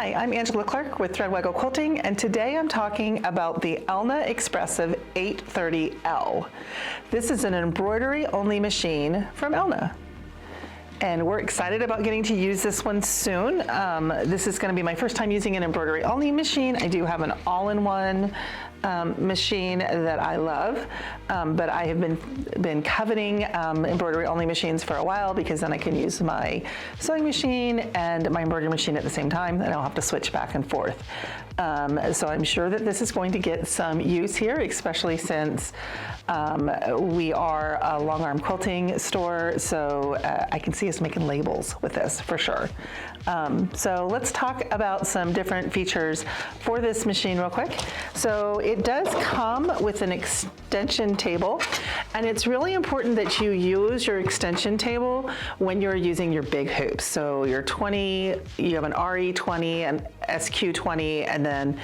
Hi, I'm Angela Clark with Threadwaggle Quilting, and today I'm talking about the Elna 830L. This is an embroidery-only machine from Elna. And we're excited about getting to use this one soon. This is going to be my first time using an embroidery-only machine. I do have an all-in-one machine that I love, but I have been coveting embroidery-only machines for a while because then I can use my sewing machine and my embroidery machine at the same time, and I don't have to switch back and forth. So I'm sure that this is going to get some use here, especially since we are a long arm quilting store, so I can see us making labels with this for sure. So let's talk about some different features for this machine real quick. So it does come with an extension table, and it's really important that you use your extension table when you're using your big hoops. So your 20, you have an RE20 and SQ20, and then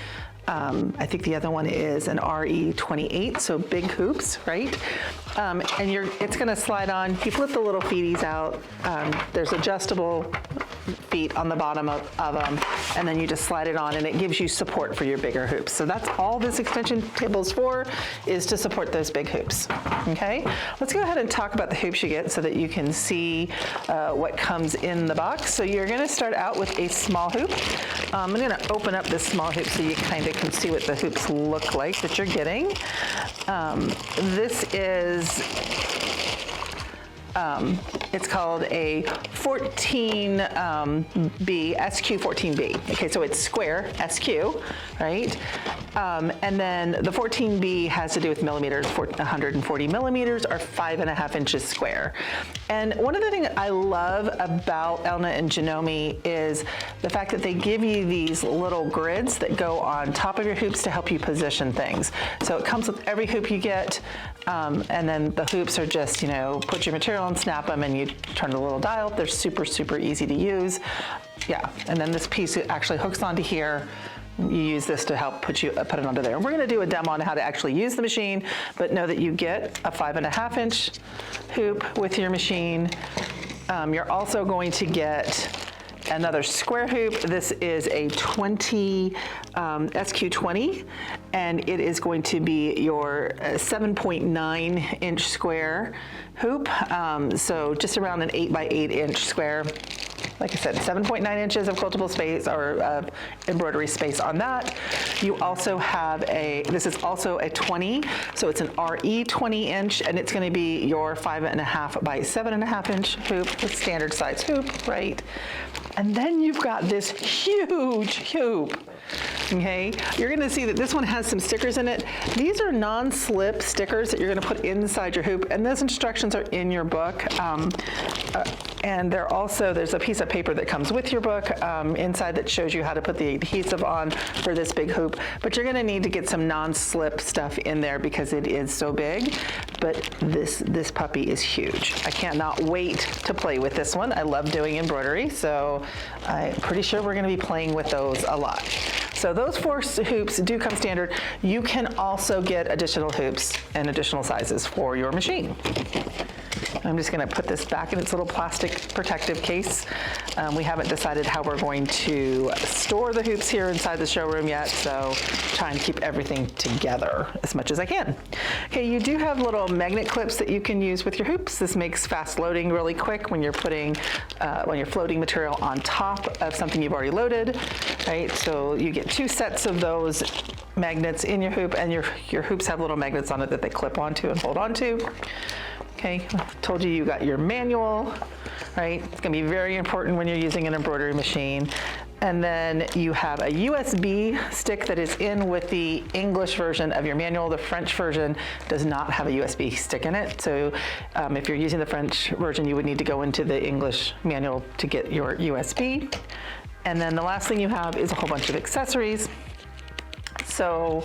I think the other one is an RE28, so big hoops, right? And it's gonna slide on. You flip the little feeties out. There's adjustable feet on the bottom of them, and then you just slide it on, and it gives you support for your bigger hoops. So that's all this extension table is for, is to support those big hoops, okay? Let's go ahead and talk about the hoops you get so that you can see what comes in the box. So you're gonna start out with a small hoop. I'm gonna open up this small hoop so you kind of can see what the hoops look like that you're getting. This is, it's called a 14B, SQ14B. Okay, so it's square, SQ, right? And then the 14B has to do with millimeters, 140 millimeters or 5.5 inches square. And one of the things I love about Elna and Janome is the fact that they give you these little grids that go on top of your hoops to help you position things. So it comes with every hoop you get, and then the hoops are just, you know, put your material and snap them, and you turn the little dial. They're super, super easy to use. Yeah, and then this piece actually hooks onto here. You use this to help put it onto there. And we're gonna do a demo on how to actually use the machine, but know that you get a 5.5 inch hoop with your machine. You're also going to get another square hoop. This is a 20 SQ20, and it is going to be your 7.9 inch square hoop. So just around an 8 by 8 inch square. Like I said, 7.9 inches of quiltable space or embroidery space on that. You also have this is also a 20, so it's an RE 20 inch, and it's gonna be your 5.5 by 7.5 inch hoop, the standard size hoop, right? And then you've got this huge hoop. Okay, you're gonna see that this one has some stickers in it. These are non-slip stickers that you're gonna put inside your hoop, and those instructions are in your book. And there's a piece of paper that comes with your book inside that shows you how to put the adhesive on for this big hoop. But you're gonna need to get some non-slip stuff in there because it is so big. But this puppy is huge. I cannot wait to play with this one. I love doing embroidery, so I'm pretty sure we're gonna be playing with those a lot. So those 4 hoops do come standard. You can also get additional hoops and additional sizes for your machine. I'm just gonna put this back in its little plastic protective case. We haven't decided how we're going to store the hoops here inside the showroom yet, so try and keep everything together as much as I can. Okay, you do have little magnet clips that you can use with your hoops. This makes fast loading really quick when you're floating material on top of something you've already loaded, right? So you get 2 sets of those magnets in your hoop, and your hoops have little magnets on it that they clip onto and hold onto. Okay, I told you got your manual, right? It's gonna be very important when you're using an embroidery machine. And then you have a USB stick that is in with the English version of your manual. The French version does not have a USB stick in it. So if you're using the French version, you would need to go into the English manual to get your USB. And then the last thing you have is a whole bunch of accessories. So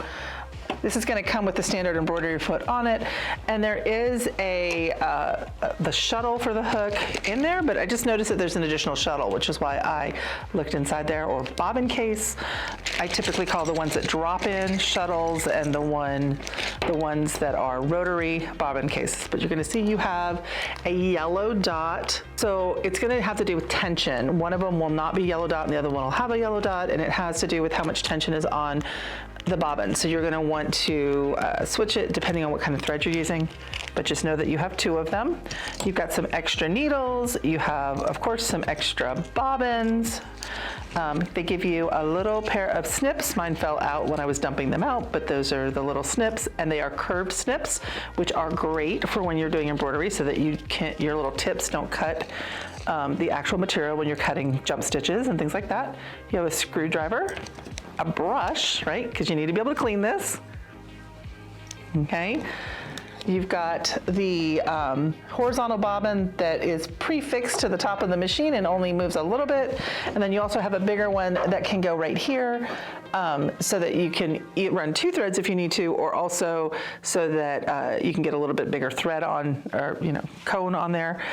This is going to come with the standard embroidery foot on it, and there is the shuttle for the hook in there, but I just noticed that there's an additional shuttle, which is why I looked inside there, or bobbin case. I typically call the ones that drop in shuttles, and the ones that are rotary bobbin cases. But you're going to see you have a yellow dot, so it's going to have to do with tension. One of them will not be yellow dot, and the other one will have a yellow dot, and it has to do with how much tension is on the bobbin. So you're going to want to switch it depending on what kind of thread you're using, but just know that you have 2 of them. You've got some extra needles. You have, of course, some extra bobbins. They give you a little pair of snips. Mine fell out when I was dumping them out, but those are the little snips, and they are curved snips, which are great for when you're doing embroidery so that your little tips don't cut the actual material when you're cutting jump stitches and things like that. You have a screwdriver, a brush, right? Because you need to be able to clean this. Okay. You've got the horizontal bobbin that is prefixed to the top of the machine and only moves a little bit. And then you also have a bigger one that can go right here so that you can run 2 threads if you need to, or also so that you can get a little bit bigger thread on, or cone on there.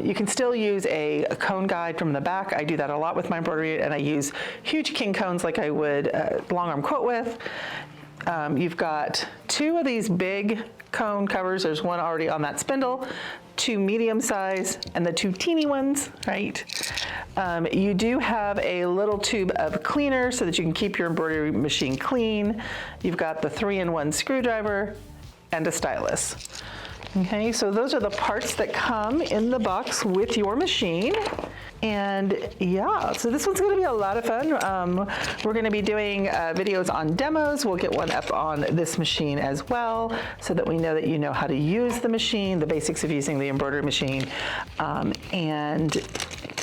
You can still use a cone guide from the back. I do that a lot with my embroidery, and I use huge king cones like I would long arm quilt with. You've got 2 of these big cone covers. There's one already on that spindle, 2 medium size, and the 2 teeny ones, right? You do have a little tube of cleaner so that you can keep your embroidery machine clean. You've got the 3-in-1 screwdriver and a stylus. Okay, so those are the parts that come in the box with your machine. And yeah, so this one's going to be a lot of fun. We're going to be doing videos on demos. We'll get one up on this machine as well, so that we know that you know how to use the machine, the basics of using the embroidery machine, and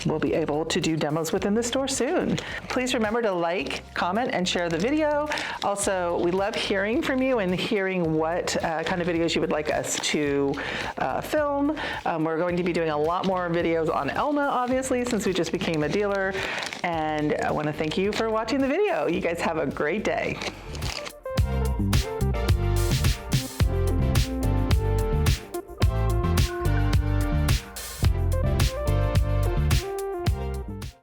we'll be able to do demos within the store soon. Please remember to like, comment, and share the video. Also, we love hearing from you and hearing what kind of videos you would like us to film. We're going to be doing a lot more videos on Elna, obviously, since we just became a dealer. And I want to thank you for watching the video. You guys have a great day.